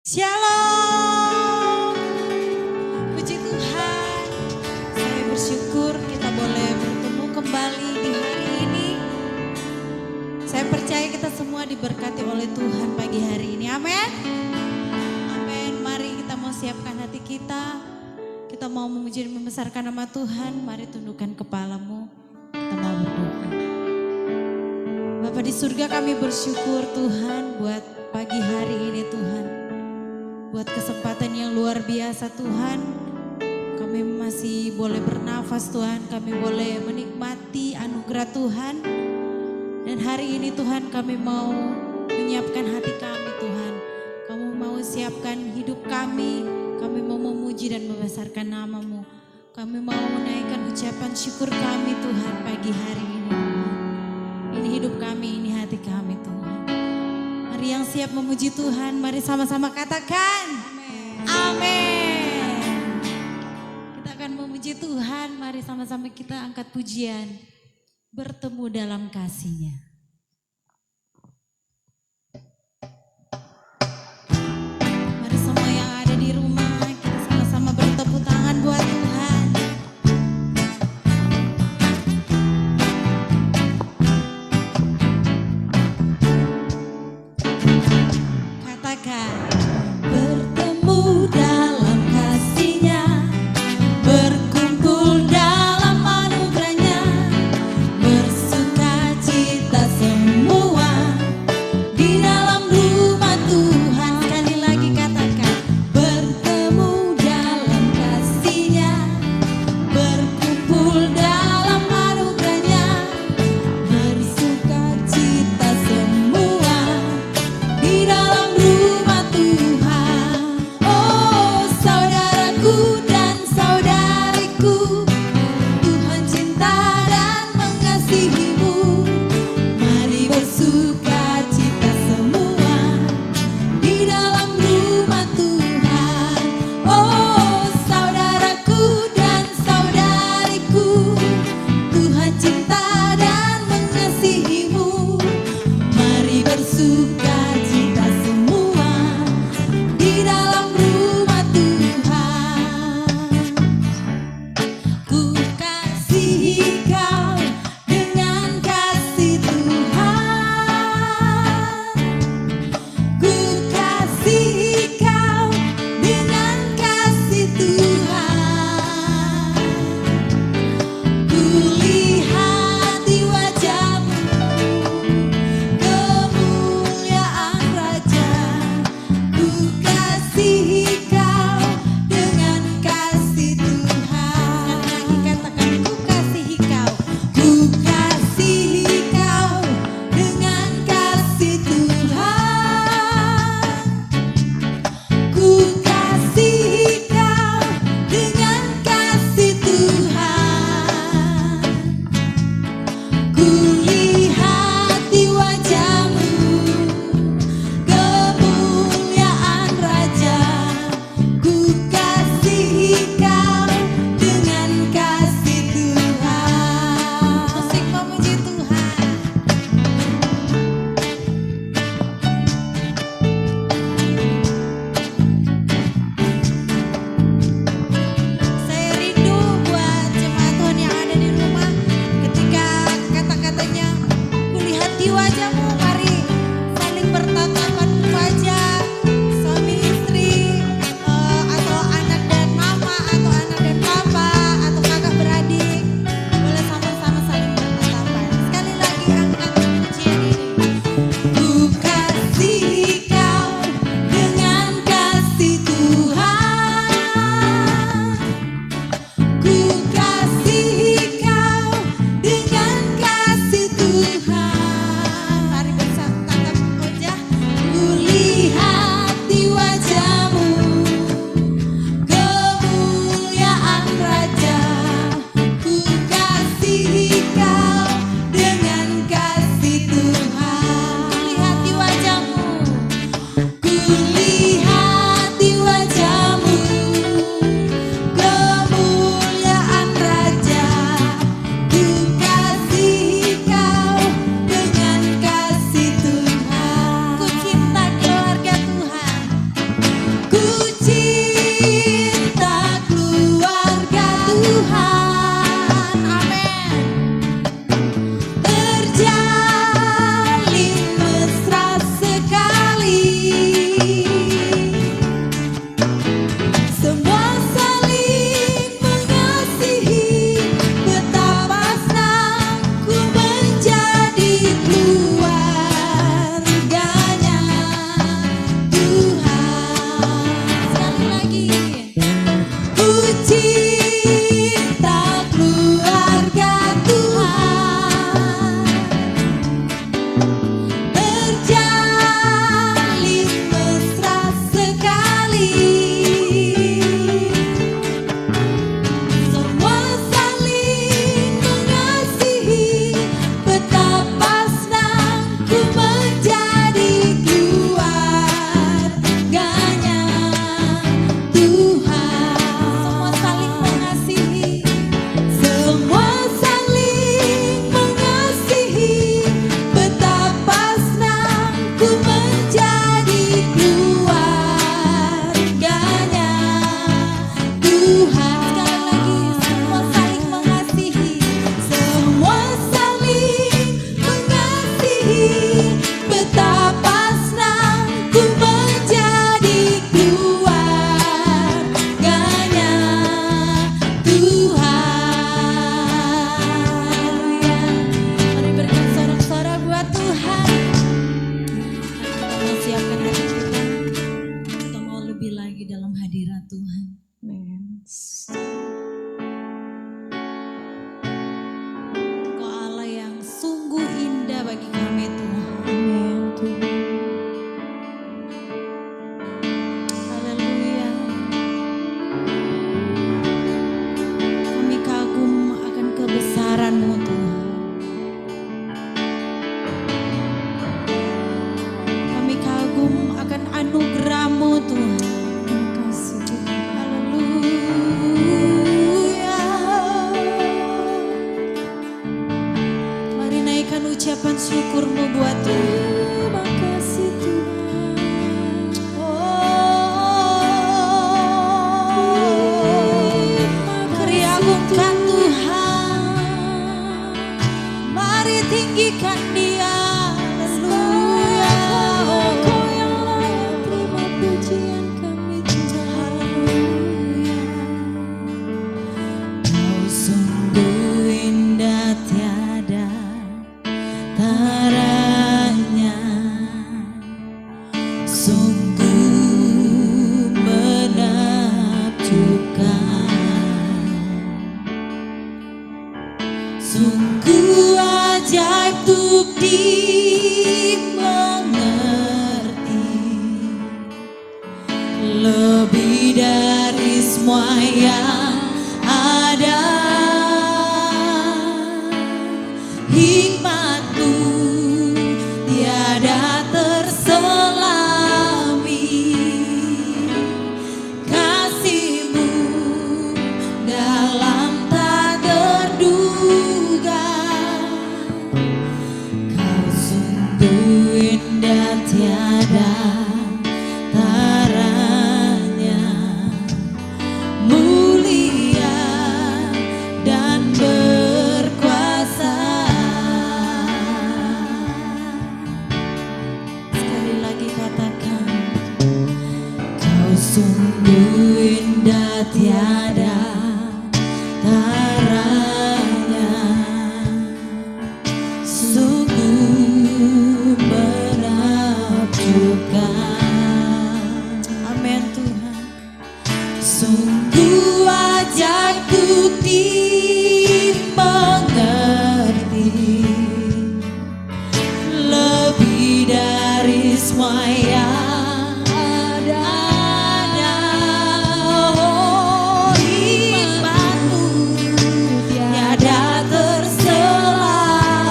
Shalom, puji Tuhan. Saya bersyukur kita boleh bertemu kembali di hari ini. Saya percaya kita semua diberkati oleh Tuhan pagi hari ini. Amin. Amin. Mari kita mau siapkan hati kita. Kita mau memuji dan membesarkan nama Tuhan. Mari tundukkan kepalamu. Kita mau berdoa. Bapa di surga, kami bersyukur Tuhan buat pagi hari ini Tuhan. Buat kesempatan yang luar biasa Tuhan, kami masih boleh bernafas Tuhan, kami boleh menikmati anugerah Tuhan. Dan hari ini Tuhan kami mau menyiapkan hati kami Tuhan. Kamu mau siapkan hidup kami mau memuji dan membesarkan nama-Mu. Kami mau menaikkan ucapan syukur kami Tuhan pagi hari ini. Ini hidup kami, ini hati kami Tuhan. Mari yang siap memuji Tuhan, mari sama-sama katakan amin. Kita akan memuji Tuhan, mari sama-sama kita angkat pujian. Bertemu dalam kasih-Nya. Mari semua yang ada di rumah, kita sama-sama bertepuk tangan buat Tuhan. Bertemu dalam kasih-Nya, berkumpul dalam anugerah-Nya, bersukacita semua di dalam rumah Tuhan. Sekali lagi katakan, bertemu dalam kasih-Nya, berkumpul dalam anugerah-Nya, bersukacita semua di dalam rumah Tuhan. Oh saudaraku dan saudariku, Tuhan cinta dan mengasihimu. Mari bersukacita semua di dalam rumah Tuhan. Oh saudaraku dan saudariku, Tuhan cinta dan mengasihimu. Mari bersukacita semua di dalam rumah Tuhan. Ku kasihi kau dengan kasih Tuhan. Ku kasihi kau dengan kasih Tuhan. Ku lihat di wajah-Mu kemuliaan Raja. Ku kasihi kau dengan kasih Tuhan. Sekali lagi katakan, ku kasihi kau. Ku kasihi kau dengan kasih Tuhan. Ku kasihi kau dengan kasih Tuhan. Ku lihat di wajah-Mu kemuliaan Raja. Ku kasihi kau dengan kasih Tuhan. Musik memuji Tuhan. Saya rindu buat jemaat Tuhan yang ada di rumah, ketika kata-katanya kulihat di wajah-Mu, mari saling bertatapan wajah, suami istri, atau anak dan mama, atau anak dan papa, atau kakak beradik, boleh sama-sama saling bertatapan. Sekali lagi angkat pujian ini. Ku kasihi kau dengan kasih Tuhan. Ku kasihi kau dengan kasih Tuhan. Mari bertatap wajah. Ku lihat di wajah-Mu kemuliaan Raja. Ku kasihi kau dengan kasih Tuhan. Ku lihat di wajah-Mu. Ku lihat di wajah-Mu kemuliaan Raja. Ku kasihi kau dengan kasih Tuhan. Ku cinta keluarga Tuhan. siapkan hati kita. Kita mau lebih lagi dalam hadirat Tuhan. Engkau Allah yang sungguh indah bagi kami Tuhan. Haleluya. Kami kagum akan kebesaran-Mu Tuhan. Kami kagum akan anugerah-Mu Tuhan. Haleluya. Mari naikkan ucapan syukur-Mu buat Tuhan. Terima kasih Tuhan. Mari agungkan Tuhan. Mari tinggikan Dia. Haleluya. Engkau yang layak terima pujian kami Tuhan. Kau sungguh indah tiada taranya, sungguh menakjubkan, sungguh ajaib untuk dimengerti, lebih dari semua yang ada. Hikmat-Mu tiada terselami, kasih-Mu dalam tak terduga. Kau sungguh indah tiada taranya, mulia dan berkuasa. Sekali lagi katakan, Kau sungguh indah tiada taranya, sungguh menakjubkan. Amin Tuhan. Sungguh ajaib untuk dimengerti, lebih dari semua yang ada. Oh, hikmat-Mu tiada terselami,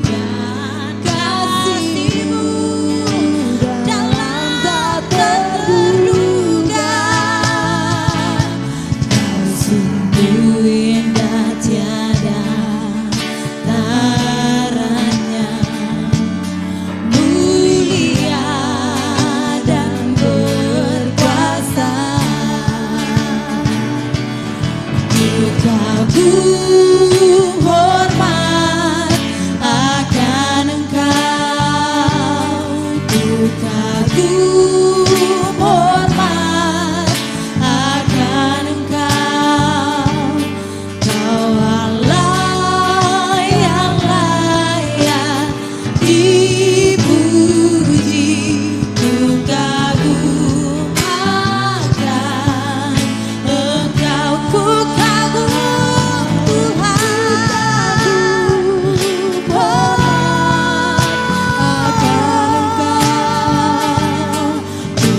dan kasih-Mu dalam tak terduga. Kau sungguh indah tiada taranya, mulia dan berkuasa. Ku kagum hormat akan Engkau, ku kagum hormat akan Engkau. Kau Allah yang layak dipuji, ku kagum akan Engkau, ku kagum Tuhan, akan Engkau, ku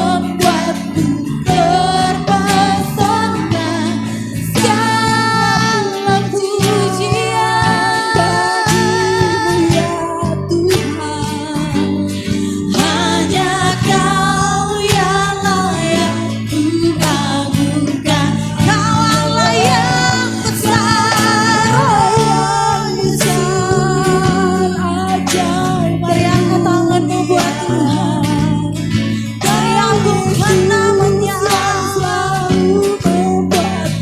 membuatku terpesona. Segala pujian bagimu ya Tuhan. Hanya Kau yang layak ku agungkan. Kau Allah yang besar, yang besar ajaib. Mari angkat tanganmu buat Tuhan. Mari agungkan namanya.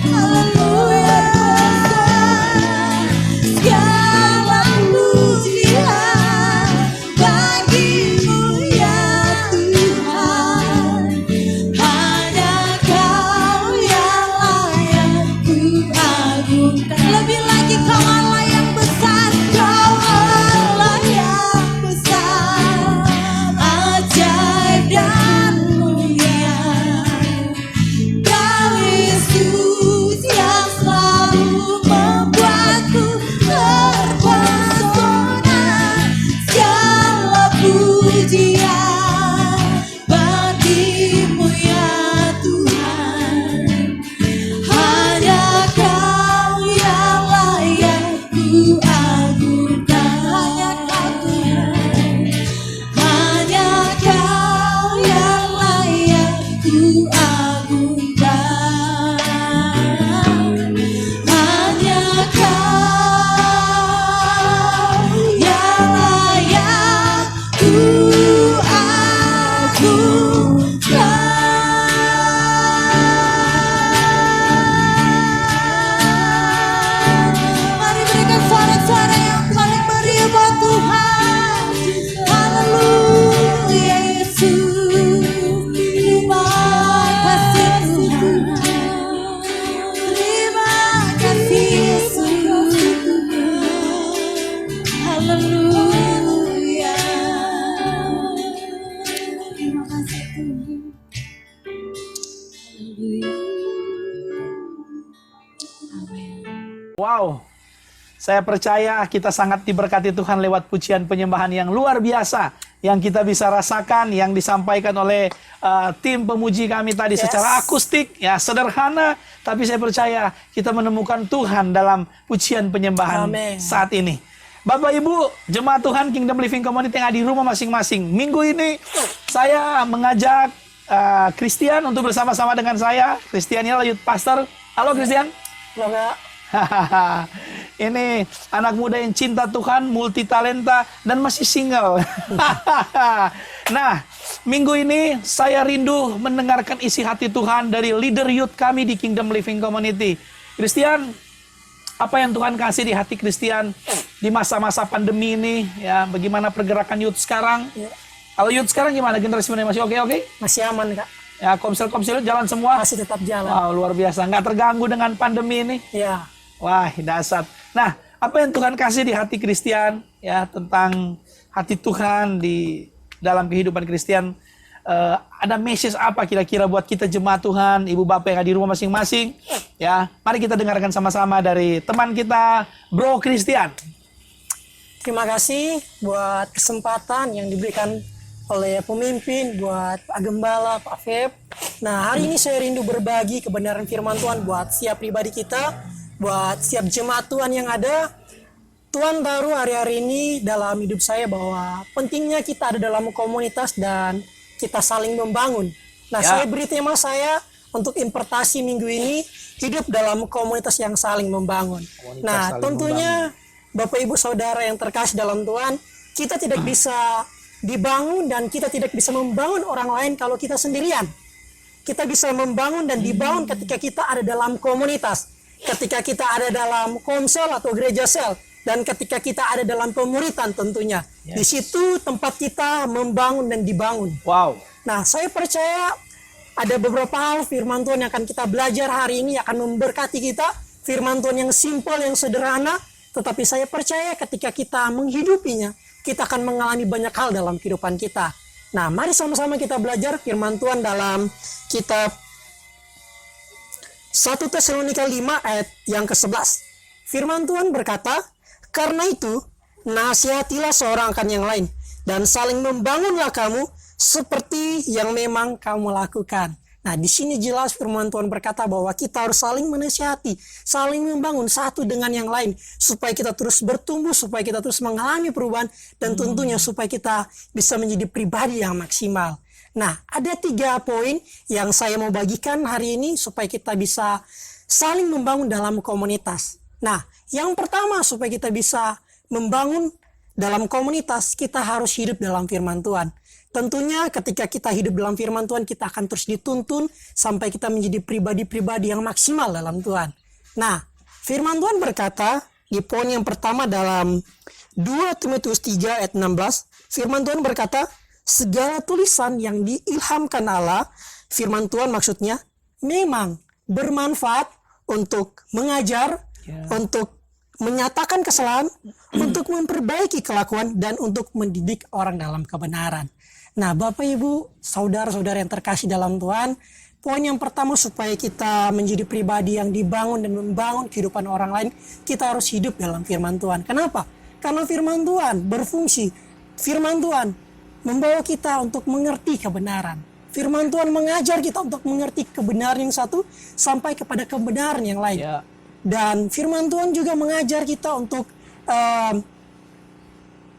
Haleluya. Segala pujian bagimu ya Tuhan. Hanya Kau yang layak ku agungkan. Lebih lagi Kau Allah yang besar, Kau Allah yang besar, ajaib dan mulia. Kau Yesus yang selalu membuatku terpesona. Segala pujian bagimu ya Tuhan. Hanya Kau yang layak ku agungkan. Hanya Kau Tuhan. Hanya Kau yang layak ku agungkan. Hanya Kau yang layak ku agungkan. Mari berikan suara-suara yang paling meriah buat Tuhan. Haleluya Yesus. Terima kasih Tuhan. Terima kasih Yesus. Haleluya. Terima kasih Tuhan. Haleluya. Amin. Wow, saya percaya kita sangat diberkati Tuhan lewat pujian penyembahan yang luar biasa yang kita bisa rasakan, yang disampaikan oleh tim pemuji kami tadi secara akustik, ya sederhana, tapi saya percaya kita menemukan Tuhan dalam pujian penyembahan saat ini. Bapak Ibu, jemaat Tuhan Kingdom Living Community yang ada di rumah masing-masing, minggu ini saya mengajak Christian untuk bersama-sama dengan saya. Christian adalah youth pastor. Halo Christian. Halo Kak. Ini anak muda yang cinta Tuhan, multi talenta, dan masih single. Nah, minggu ini saya rindu mendengarkan isi hati Tuhan dari leader youth kami di Kingdom Living Community. Christian, apa yang Tuhan kasih di hati Christian di masa-masa pandemi ini? Ya, bagaimana pergerakan youth sekarang? Ya. Kalau youth sekarang gimana? Generasi muda masih oke? Masih aman Kak. Ya, komsel-komsel jalan semua? Masih tetap jalan. Wow, luar biasa. Nggak terganggu dengan pandemi ini? Ya. Wah, dahsyat. Nah, apa yang Tuhan kasih di hati Christian ya tentang hati Tuhan di dalam kehidupan Christian, ada message apa kira-kira buat kita jemaat Tuhan, ibu bapak yang ada di rumah masing-masing? Ya, mari kita dengarkan sama-sama dari teman kita, Bro Christian. Terima kasih buat kesempatan yang diberikan oleh pemimpin, buat Pak Gembala, Pak Feb. Nah, hari ini saya rindu berbagi kebenaran firman Tuhan buat setiap pribadi kita, buat setiap jemaat Tuhan yang ada. Tuhan taruh hari-hari ini dalam hidup saya bahwa pentingnya kita ada dalam komunitas dan kita saling membangun. Nah, saya beri tema saya untuk impartasi minggu ini, hidup dalam komunitas yang saling membangun. Nah, tentunya Bapak Ibu Saudara yang terkasih dalam Tuhan, kita tidak bisa dibangun dan kita tidak bisa membangun orang lain kalau kita sendirian. Kita bisa membangun dan dibangun ketika kita ada dalam komunitas, ketika kita ada dalam komsel atau gereja sel, dan ketika kita ada dalam pemuritan tentunya. Di situ tempat kita membangun dan dibangun. Wow. Nah, saya percaya ada beberapa hal firman Tuhan yang akan kita belajar hari ini akan memberkati kita. Firman Tuhan yang simpel, yang sederhana, tetapi saya percaya ketika kita menghidupinya, kita akan mengalami banyak hal dalam kehidupan kita. Nah, mari sama-sama kita belajar firman Tuhan dalam kitab 1 Tesalonika 5 ayat yang ke-11. Firman Tuhan berkata, "Karena itu, nasihatilah seorang akan yang lain, dan saling membangunlah kamu seperti yang memang kamu lakukan. Nah, di sini jelas firman Tuhan berkata bahwa kita harus saling menasihati, saling membangun satu dengan yang lain, supaya kita terus bertumbuh, supaya kita terus mengalami perubahan, dan tentunya supaya kita bisa menjadi pribadi yang maksimal. Nah, ada 3 poin yang saya mau bagikan hari ini supaya kita bisa saling membangun dalam komunitas. Nah, yang pertama supaya kita bisa membangun dalam komunitas, kita harus hidup dalam firman Tuhan. Tentunya ketika kita hidup dalam firman Tuhan, kita akan terus dituntun sampai kita menjadi pribadi-pribadi yang maksimal dalam Tuhan. Nah, firman Tuhan berkata di poin yang pertama dalam 2 Timotius 3 ayat 16, firman Tuhan berkata, segala tulisan yang diilhamkan Allah, firman Tuhan maksudnya, memang bermanfaat untuk mengajar, untuk menyatakan kesalahan, untuk memperbaiki kelakuan, dan untuk mendidik orang dalam kebenaran. Nah, Bapak, Ibu, saudara-saudara yang terkasih dalam Tuhan, poin yang pertama supaya kita menjadi pribadi yang dibangun dan membangun kehidupan orang lain, kita harus hidup dalam firman Tuhan. Kenapa? Karena firman Tuhan berfungsi. Firman Tuhan membawa kita untuk mengerti kebenaran. Firman Tuhan mengajar kita untuk mengerti kebenaran yang satu sampai kepada kebenaran yang lain. Dan firman Tuhan juga mengajar kita untuk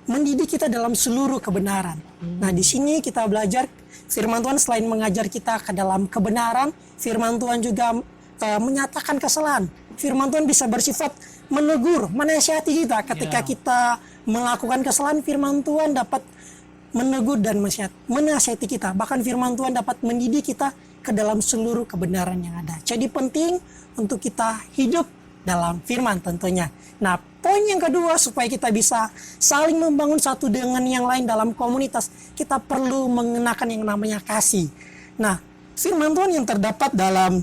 mendidik kita dalam seluruh kebenaran. Nah, di sini kita belajar firman Tuhan selain mengajar kita ke dalam kebenaran, firman Tuhan juga menyatakan kesalahan. Firman Tuhan bisa bersifat menegur, menasihati kita ketika kita melakukan kesalahan. Firman Tuhan dapat menegur dan menasihati kita. Bahkan firman Tuhan dapat mendidik kita ke dalam seluruh kebenaran yang ada. Jadi penting untuk kita hidup dalam firman tentunya. Nah, poin yang kedua supaya kita bisa saling membangun satu dengan yang lain dalam komunitas, kita perlu mengenakan yang namanya kasih. Nah, firman Tuhan yang terdapat dalam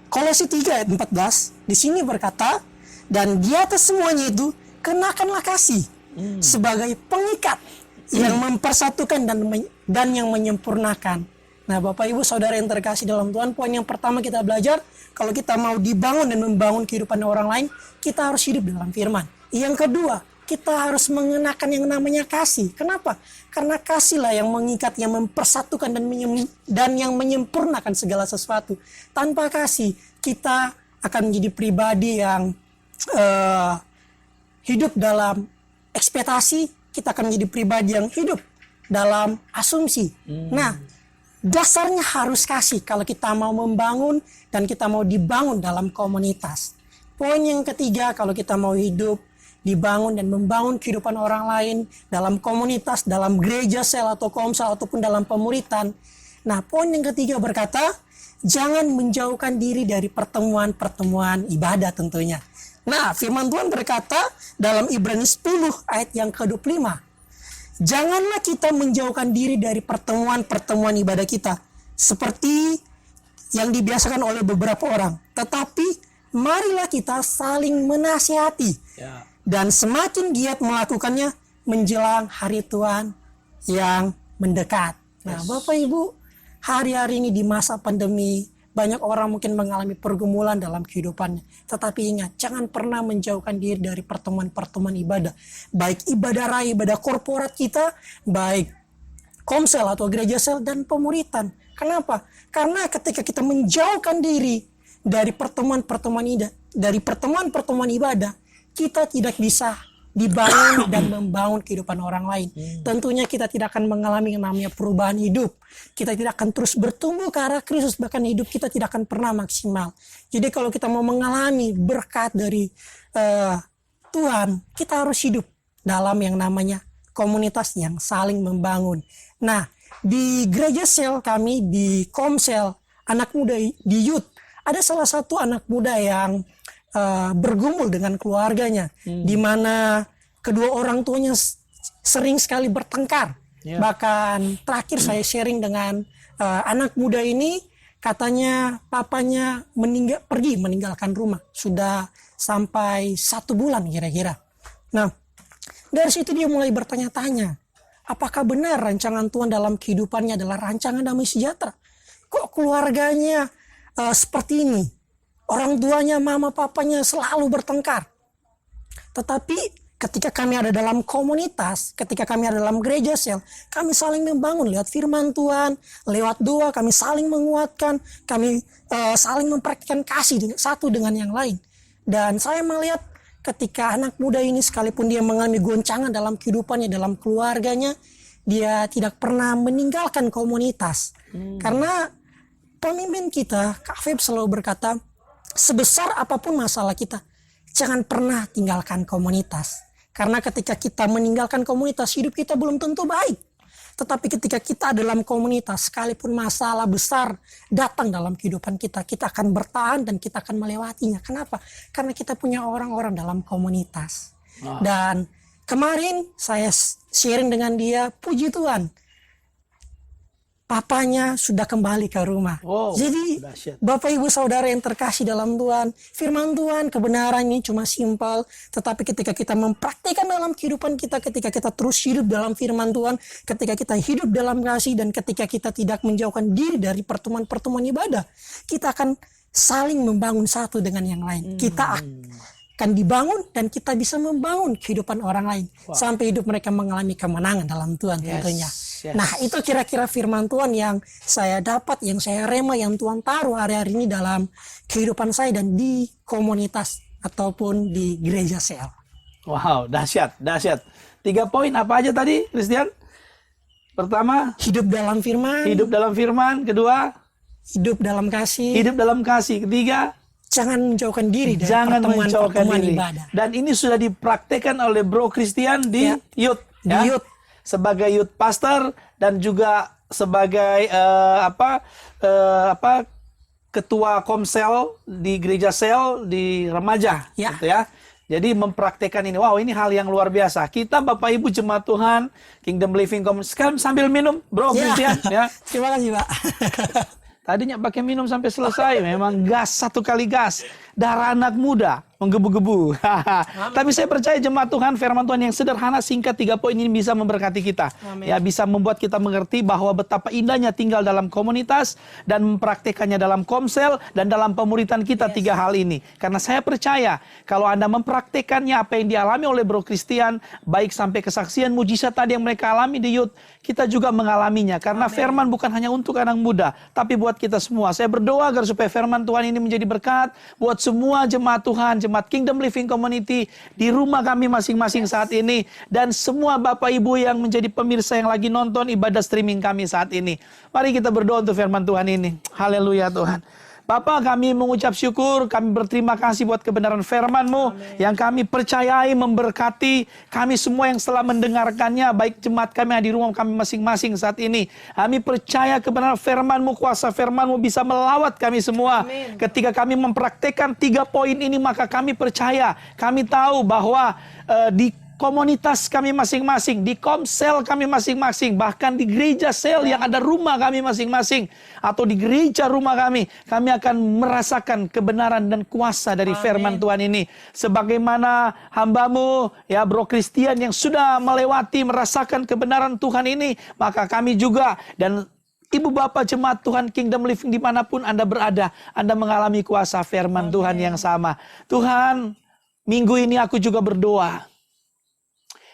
Kolose 3 ayat 14, di sini berkata, dan di atas semuanya itu, kenakanlah kasih sebagai pengikat yang mempersatukan dan yang menyempurnakan. Nah, Bapak Ibu Saudara yang terkasih dalam Tuhan, poin yang pertama kita belajar, kalau kita mau dibangun dan membangun kehidupan orang lain, kita harus hidup dalam firman. Yang kedua, kita harus mengenakan yang namanya kasih. Kenapa? Karena kasihlah yang mengikat, yang mempersatukan dan yang menyempurnakan segala sesuatu. Tanpa kasih, kita akan menjadi pribadi yang hidup dalam ekspektasi, kita akan menjadi pribadi yang hidup dalam asumsi. Nah, dasarnya harus kasih kalau kita mau membangun dan kita mau dibangun dalam komunitas. Poin yang ketiga, kalau kita mau hidup, dibangun dan membangun kehidupan orang lain dalam komunitas, dalam gereja, sel atau komsel ataupun dalam pemuritan. Nah, poin yang ketiga berkata, jangan menjauhkan diri dari pertemuan-pertemuan ibadah tentunya. Nah, firman Tuhan berkata dalam Ibrani 10 ayat yang ke-25, janganlah kita menjauhkan diri dari pertemuan-pertemuan ibadah kita seperti yang dibiasakan oleh beberapa orang, tetapi marilah kita saling menasihati dan semakin giat melakukannya menjelang hari Tuhan yang mendekat. Nah, Bapak Ibu, hari-hari ini di masa pandemi, banyak orang mungkin mengalami pergumulan dalam kehidupannya. Tetapi ingat, jangan pernah menjauhkan diri dari pertemuan-pertemuan ibadah. Baik ibadah raya, ibadah korporat kita, baik komsel atau gereja sel dan pemuritan. Kenapa? Karena ketika kita menjauhkan diri dari pertemuan-pertemuan ibadah, kita tidak bisa dibangun dan membangun kehidupan orang lain. Tentunya kita tidak akan mengalami yang namanya perubahan hidup. Kita tidak akan terus bertumbuh ke arah Kristus, bahkan hidup kita tidak akan pernah maksimal. Jadi kalau kita mau mengalami berkat dari Tuhan, kita harus hidup dalam yang namanya komunitas yang saling membangun. Nah, di gereja sel kami, di komsel, anak muda di youth, ada salah satu anak muda yang bergumul dengan keluarganya, di mana kedua orang tuanya sering sekali bertengkar. Bahkan terakhir saya sharing dengan anak muda ini, katanya papanya pergi meninggalkan rumah, sudah sampai 1 bulan kira-kira. Nah, dari situ dia mulai bertanya-tanya, apakah benar rancangan Tuhan dalam kehidupannya adalah rancangan damai sejahtera? Kok keluarganya seperti ini? Orang tuanya, mama, papanya selalu bertengkar. Tetapi ketika kami ada dalam komunitas, ketika kami ada dalam gereja sel, kami saling membangun lewat firman Tuhan, lewat doa, kami saling menguatkan, kami saling mempraktikkan kasih satu dengan yang lain. Dan saya melihat ketika anak muda ini sekalipun dia mengalami goncangan dalam kehidupannya, dalam keluarganya, dia tidak pernah meninggalkan komunitas. Karena pemimpin kita, Kak Feb selalu berkata, sebesar apapun masalah kita, jangan pernah tinggalkan komunitas. Karena ketika kita meninggalkan komunitas, hidup kita belum tentu baik. Tetapi ketika kita dalam komunitas, sekalipun masalah besar datang dalam kehidupan kita, kita akan bertahan dan kita akan melewatinya. Kenapa? Karena kita punya orang-orang dalam komunitas. Dan kemarin saya sharing dengan dia, puji Tuhan, papanya sudah kembali ke rumah. Jadi Bapak Ibu Saudara yang terkasih dalam Tuhan, firman Tuhan kebenaran ini cuma simpel, tetapi ketika kita mempraktikkan dalam kehidupan kita, ketika kita terus hidup dalam firman Tuhan, ketika kita hidup dalam kasih, dan ketika kita tidak menjauhkan diri dari pertemuan-pertemuan ibadah, kita akan saling membangun satu dengan yang lain. Kita akan dibangun dan kita bisa membangun kehidupan orang lain sampai hidup mereka mengalami kemenangan dalam Tuhan tentunya. Nah, itu kira-kira firman Tuhan yang saya dapat, yang saya rema, yang Tuhan taruh hari-hari ini dalam kehidupan saya dan di komunitas ataupun di gereja sel. Wow, dahsyat. 3 poin apa aja tadi, Christian? Pertama, hidup dalam firman. Kedua, hidup dalam kasih. Ketiga, jangan menjauhkan diri dari pertemuan ibadah. Dan ini sudah dipraktekkan oleh Bro Christian di youth. Di youth. Sebagai youth pastor dan juga sebagai ketua komsel di gereja sel di remaja, gitu ya. Jadi mempraktekkan ini, wow, ini hal yang luar biasa. Kita Bapak Ibu jemaat Tuhan, Kingdom Living Community, sekarang sambil minum, Bro Christian, ya. Terima kasih, Pak. Tadinya pakai minum sampai selesai, memang gas, satu kali gas. Darah anak muda menggebu-gebu. Tapi saya percaya jemaat Tuhan, firman Tuhan yang sederhana, singkat, 3 poin ini bisa memberkati kita. Ya, bisa membuat kita mengerti bahwa betapa indahnya tinggal dalam komunitas dan mempraktekannya dalam komsel dan dalam pemuritan kita 3 hal ini. Karena saya percaya kalau Anda mempraktekannya apa yang dialami oleh Bro Christian, baik sampai kesaksian mujizat tadi yang mereka alami di youth, kita juga mengalaminya. Karena firman bukan hanya untuk anak muda, tapi buat kita semua. Saya berdoa agar supaya firman Tuhan ini menjadi berkat buat semua jemaat Tuhan, jemaat Kingdom Living Community di rumah kami masing-masing saat ini, dan semua Bapak Ibu yang menjadi pemirsa yang lagi nonton ibadah streaming kami saat ini. Mari kita berdoa untuk firman Tuhan ini. Haleluya Tuhan. Bapa, kami mengucap syukur, kami berterima kasih buat kebenaran firman-Mu yang kami percayai memberkati kami semua yang telah mendengarkannya, baik jemaat kami yang di rumah kami masing-masing saat ini. Kami percaya kebenaran firman-Mu, kuasa firman-Mu bisa melawat kami semua. Amin. Ketika kami mempraktekkan 3 poin ini, maka kami percaya, kami tahu bahwa di komunitas kami masing-masing, di komsel kami masing-masing, bahkan di gereja sel yang ada rumah kami masing-masing, atau di gereja rumah kami akan merasakan kebenaran dan kuasa dari firman Tuhan ini. Sebagaimana hamba-Mu, ya Bro Christian yang sudah melewati, merasakan kebenaran Tuhan ini, maka kami juga, dan Ibu Bapak jemaat Tuhan Kingdom Living dimanapun Anda berada, Anda mengalami kuasa firman Tuhan yang sama. Tuhan, minggu ini aku juga berdoa,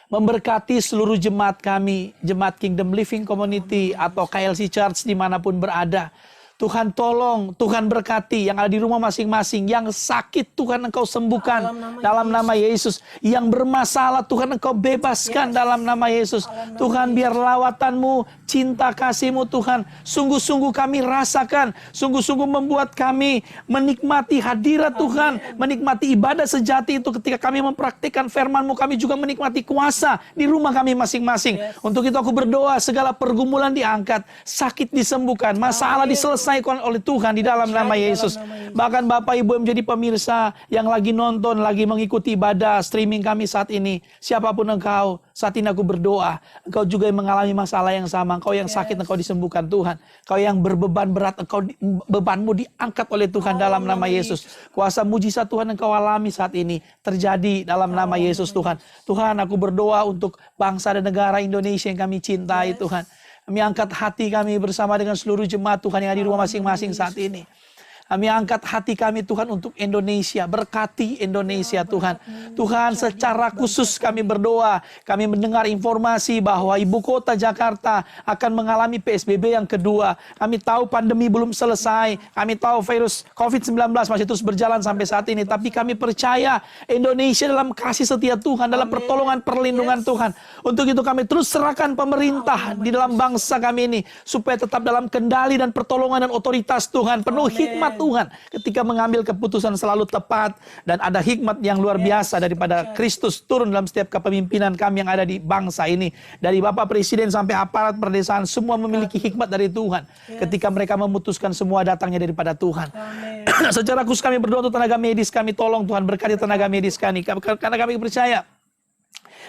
memberkati seluruh jemaat kami, jemaat Kingdom Living Community atau KLC Church dimanapun berada. Tuhan tolong, Tuhan berkati yang ada di rumah masing-masing. Yang sakit Tuhan Engkau sembuhkan dalam nama Yesus. Yang bermasalah Tuhan Engkau bebaskan dalam nama Yesus. Tuhan, biar lawatan-Mu, cinta kasih-Mu Tuhan, sungguh-sungguh kami rasakan, sungguh-sungguh membuat kami menikmati hadirat Tuhan, menikmati ibadah sejati itu. Ketika kami mempraktikkan firman-Mu, kami juga menikmati kuasa di rumah kami masing-masing. Untuk itu aku berdoa, segala pergumulan diangkat, sakit disembuhkan, masalah diselesaikan oleh Tuhan di dalam nama Yesus. Bahkan Bapak Ibu yang menjadi pemirsa yang lagi nonton, lagi mengikuti ibadah streaming kami saat ini, siapapun engkau, saat ini aku berdoa, engkau juga yang mengalami masalah yang sama, engkau yang sakit, engkau disembuhkan Tuhan. Engkau yang berbeban berat, engkau bebanmu diangkat oleh Tuhan dalam nama Yesus. Kuasa mujizat Tuhan engkau alami saat ini terjadi dalam nama Yesus Tuhan. Tuhan, aku berdoa untuk bangsa dan negara Indonesia yang kami cintai Tuhan. Kami angkat hati kami bersama dengan seluruh jemaat Tuhan yang ada di rumah masing-masing saat ini. Kami angkat hati kami Tuhan untuk Indonesia. Berkati Indonesia Tuhan. Tuhan, secara khusus kami berdoa. Kami mendengar informasi bahwa ibu kota Jakarta akan mengalami PSBB yang kedua. Kami tahu pandemi belum selesai. Kami tahu virus COVID-19 masih terus berjalan sampai saat ini. Tapi kami percaya Indonesia dalam kasih setia Tuhan, dalam pertolongan perlindungan Tuhan. Untuk itu kami terus serahkan pemerintah di dalam bangsa kami ini. Supaya tetap dalam kendali dan pertolongan dan otoritas Tuhan. Penuh hikmat Tuhan ketika mengambil keputusan selalu tepat, dan ada hikmat yang luar biasa daripada Kristus turun dalam setiap kepemimpinan kami yang ada di bangsa ini. Dari Bapak Presiden sampai aparat perdesaan, semua memiliki hikmat dari Tuhan ketika mereka memutuskan semua datangnya daripada Tuhan. Secara khusus kami berdoa untuk tenaga medis kami, tolong Tuhan berkati tenaga medis kami, karena kami percaya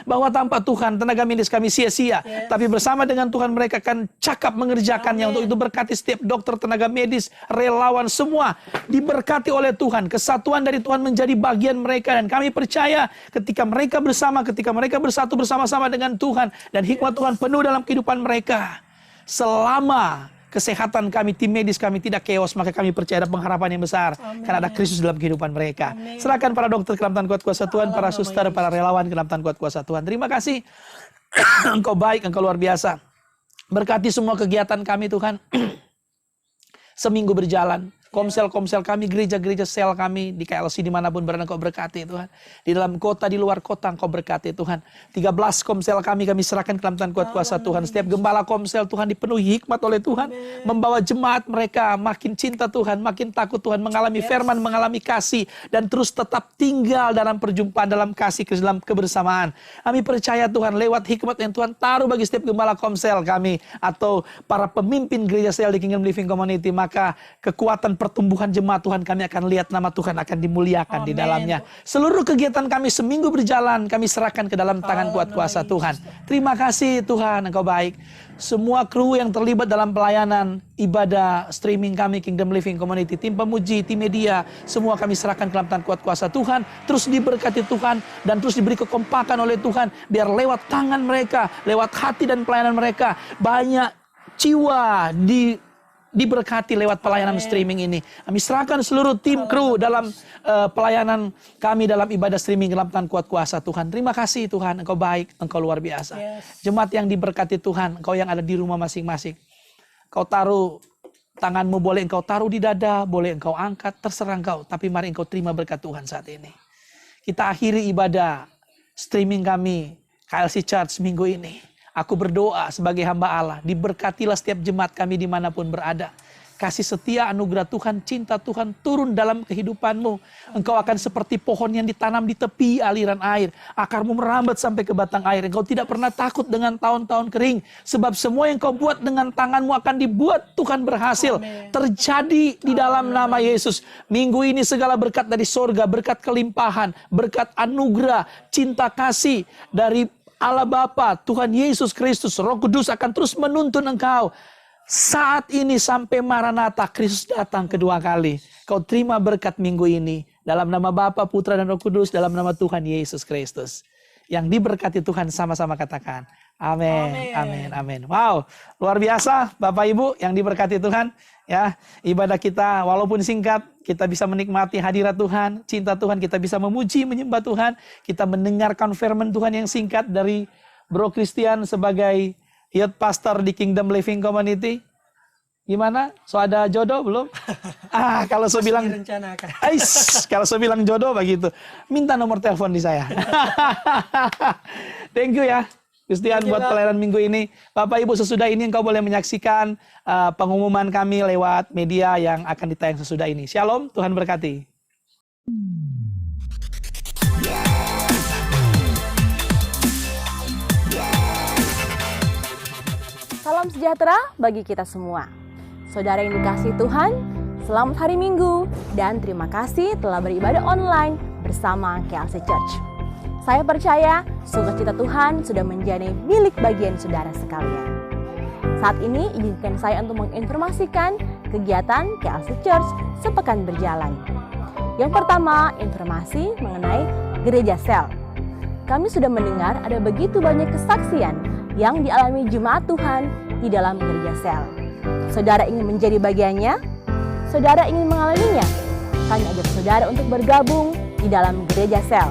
bahwa tanpa Tuhan tenaga medis kami sia-sia. Tapi bersama dengan Tuhan mereka akan cakap mengerjakannya. Untuk itu berkati setiap dokter, tenaga medis, relawan, semua diberkati oleh Tuhan. Kesatuan dari Tuhan menjadi bagian mereka. Dan kami percaya ketika mereka bersama, ketika mereka bersatu bersama-sama dengan Tuhan, dan hikmat Tuhan penuh dalam kehidupan mereka, selama kesehatan kami, tim medis kami tidak chaos, maka kami percaya ada pengharapan yang besar. Karena ada Kristus dalam kehidupan mereka. Serahkan para dokter ke dalam tangan kuat kuasa Tuhan, para suster, para relawan ke dalam tangan kuat kuasa Tuhan. Terima kasih. Engkau baik, Engkau luar biasa. Berkati semua kegiatan kami Tuhan. Seminggu berjalan. Komsel-komsel kami, gereja-gereja sel kami, di KLC dimanapun berada, Engkau berkati Tuhan. Di dalam kota, di luar kota, Engkau berkati Tuhan. 13 komsel kami serahkan ke dalam tangan kuat kuasa Tuhan. Setiap gembala komsel Tuhan dipenuhi hikmat oleh Tuhan. Membawa jemaat mereka makin cinta Tuhan, makin takut Tuhan, mengalami firman, mengalami kasih, dan terus tetap tinggal dalam perjumpaan, dalam kasih, dalam kebersamaan. Kami percaya Tuhan, lewat hikmat yang Tuhan taruh bagi setiap gembala komsel kami, atau para pemimpin gereja sel di Kingdom Living Community, maka kekuatan pertumbuhan jemaat Tuhan, kami akan lihat nama Tuhan akan dimuliakan di dalamnya. Seluruh kegiatan kami seminggu berjalan, kami serahkan ke dalam tangan kuat kuasa Tuhan. Terima kasih Tuhan, Engkau baik. Semua kru yang terlibat dalam pelayanan ibadah streaming kami Kingdom Living Community, tim pemuji, tim media, semua kami serahkan ke dalam tangan kuat kuasa Tuhan. Terus diberkati Tuhan, dan terus diberi kekompakan oleh Tuhan, biar lewat tangan mereka, lewat hati dan pelayanan mereka, banyak jiwa diberkati lewat pelayanan streaming ini. Kami serahkan seluruh tim kru dalam pelayanan kami dalam ibadah streaming dalam tangan kuat kuasa Tuhan. Terima kasih Tuhan, Engkau baik, Engkau luar biasa. Jemaat yang diberkati Tuhan, Engkau yang ada di rumah masing-masing, Engkau taruh tanganmu, boleh Engkau taruh di dada, boleh Engkau angkat, terserah Engkau. Tapi mari Engkau terima berkat Tuhan saat ini. Kita akhiri ibadah streaming kami KLC Church minggu ini. Aku berdoa sebagai hamba Allah, diberkatilah setiap jemaat kami dimanapun berada. Kasih setia, anugerah Tuhan, cinta Tuhan turun dalam kehidupanmu. Engkau akan seperti pohon yang ditanam di tepi aliran air. Akarmu merambat sampai ke batang air. Engkau tidak pernah takut dengan tahun-tahun kering. Sebab semua yang kau buat dengan tanganmu akan dibuat Tuhan berhasil. Terjadi di dalam nama Yesus. Minggu ini segala berkat dari sorga, berkat kelimpahan, berkat anugerah, cinta kasih dari Allah Bapa, Tuhan Yesus Kristus, Roh Kudus akan terus menuntun engkau. Saat ini sampai Maranatha, Kristus datang kedua kali. Kau terima berkat minggu ini. Dalam nama Bapa, Putra, dan Roh Kudus, dalam nama Tuhan Yesus Kristus. Yang diberkati Tuhan sama-sama katakan. Amin, amin, amin. Wow, luar biasa Bapak Ibu yang diberkati Tuhan. Ya, ibadah kita walaupun singkat, kita bisa menikmati hadirat Tuhan, cinta Tuhan, kita bisa memuji, menyembah Tuhan, kita mendengarkan firman Tuhan yang singkat dari Bro Christian sebagai youth pastor di Kingdom Living Community. Gimana? So ada jodoh belum? Kalau saya bilang kalau saya bilang jodoh begitu, minta nomor telepon di saya. Thank you ya Christian buat pelayanan minggu ini. Bapak Ibu, sesudah ini engkau boleh menyaksikan pengumuman kami lewat media yang akan ditayang sesudah ini. Shalom, Tuhan berkati. Salam sejahtera bagi kita semua. Saudara yang dikasihi Tuhan, selamat hari Minggu dan terima kasih telah beribadah online bersama KLC Church. Saya percaya sukacita Tuhan sudah menjadi milik bagian saudara sekalian. Saat ini izinkan saya untuk menginformasikan kegiatan KLC Church sepekan berjalan. Yang pertama, informasi mengenai gereja sel. Kami sudah mendengar ada begitu banyak kesaksian yang dialami jemaat Tuhan di dalam gereja sel. Saudara ingin menjadi bagiannya? saudara ingin mengalaminya? Kami ajak saudara untuk bergabung di dalam gereja sel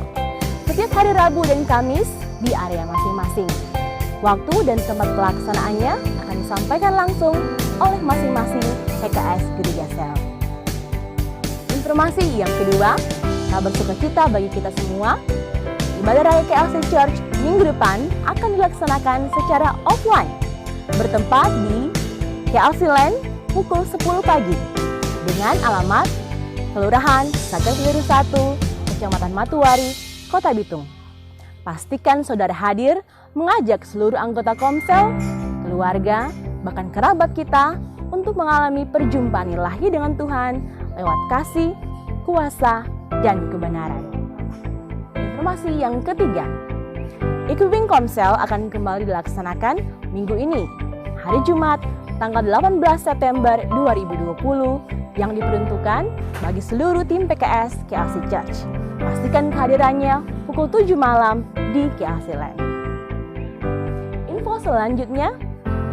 setiap hari Rabu dan Kamis di area masing-masing. Waktu dan tempat pelaksanaannya akan disampaikan langsung oleh masing-masing PKS Gereja Sel. Informasi yang kedua, kabar sukacita bagi kita semua. Ibadah Raya KLC Church minggu depan akan dilaksanakan secara offline, bertempat di KLC Land pukul 10 pagi dengan alamat Kelurahan Sagak Biru 1, Kecamatan Matuari, Kota Bitung. Pastikan saudara hadir mengajak seluruh anggota Komsel, keluarga, bahkan kerabat kita untuk mengalami perjumpaan ilahi dengan Tuhan lewat kasih, kuasa, dan kebenaran. Informasi yang ketiga, Equipping Komsel akan kembali dilaksanakan minggu ini, hari Jumat, tanggal 18 September 2020 yang diperuntukkan bagi seluruh tim PKS KLC Church. Pastikan kehadirannya pukul 7 malam di KLC Land. Info selanjutnya,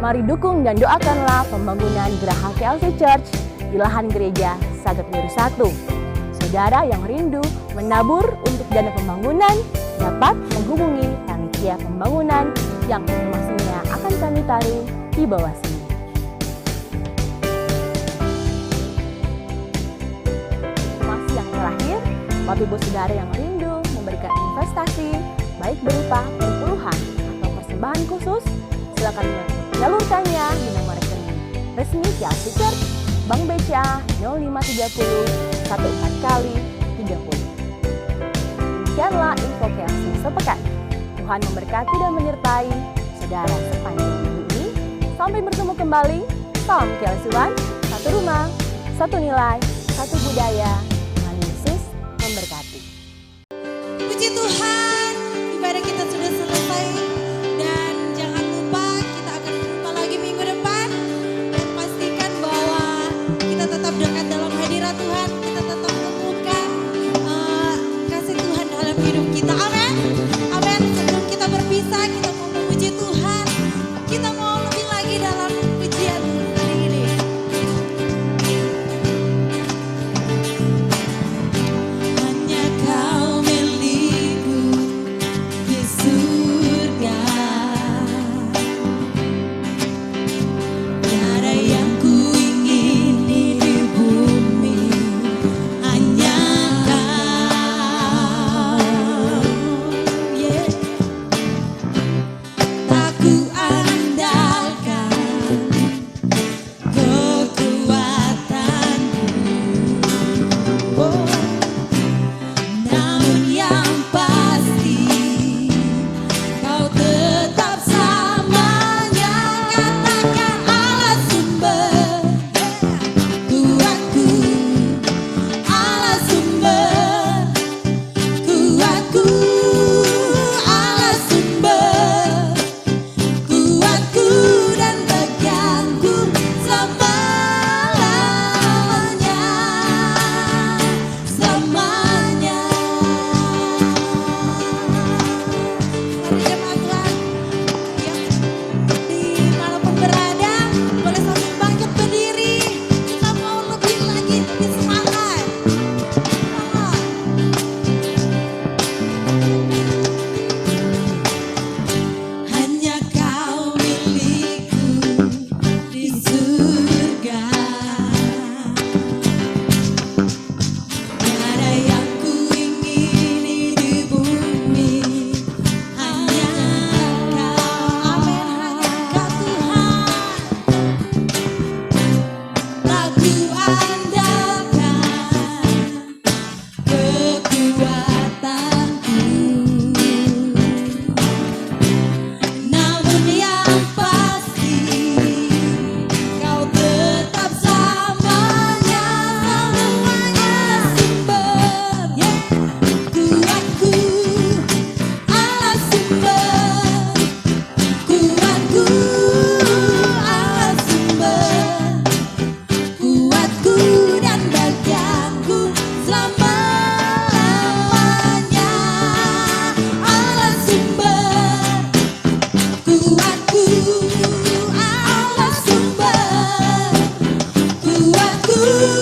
mari dukung dan doakanlah pembangunan Geraha KLC Church di lahan gereja Sagak Biru 1. Saudara yang rindu menabur untuk dana pembangunan dapat menghubungi panitia pembangunan yang informasinya akan kami taruh di bawah sini. Informasi yang terakhir, Bapak Ibu Saudara yang rindu memberikan investasi baik berupa perpuluhan atau persembahan khusus, silakan menyalurkannya di nomor rekening resmi KLC Church, Bank BCA 0530 14 kali 30. Demikianlah info KLC sepekan. Tuhan memberkati dan menyertai saudara sepanjang minggu ini. Sampai bertemu kembali. Salam KLC One, satu rumah, satu nilai, satu budaya. Tuhan Yesus memberkati. Puji Tuhan, ibadah kita sudah selesai. Dan jangan lupa kita akan berjumpa lagi minggu depan. Dan pastikan bahwa kita tetap dekat dalam hadirat Tuhan. Kita tetap menemukan kasih Tuhan dalam hidup kita. Amin. Amin. Sebelum kita berpisah, kita mau memuji Tuhan. Kita mau lebih lagi dalam pujian hari ini. Hanya Kau milikku di surga. Tiada yang ku ingini di bumi, hanya Kau. Yeah. Tak ku andalkan kekuatanku, oh, namun yang pasti Kau tetap selamanya. Katakan Allah sumber kuatku, Allah sumber kuatku, Allah sumber kuatku dan bagianku selamanya, selamanya. Mari jemaat Tuhan yang dimanapun berada, boleh sambil bangkit berdiri. Kita mau lebih lagi, lebih semangat. Hanya Kau milikku di surga. Tiada yang ku ingini di bumi, hanya Kau. Amin. Hanya Kau Tuhan. Tak ku andalkan kekuatanku, namun yang pasti Kau tetap selamanya, selamanya. Sumber, yeah, kuatku, Allah sumber kuatku, Allah sumber kuatku dan bagianku selamanya. Allah sumber kuatku, Allah sumber kuatku.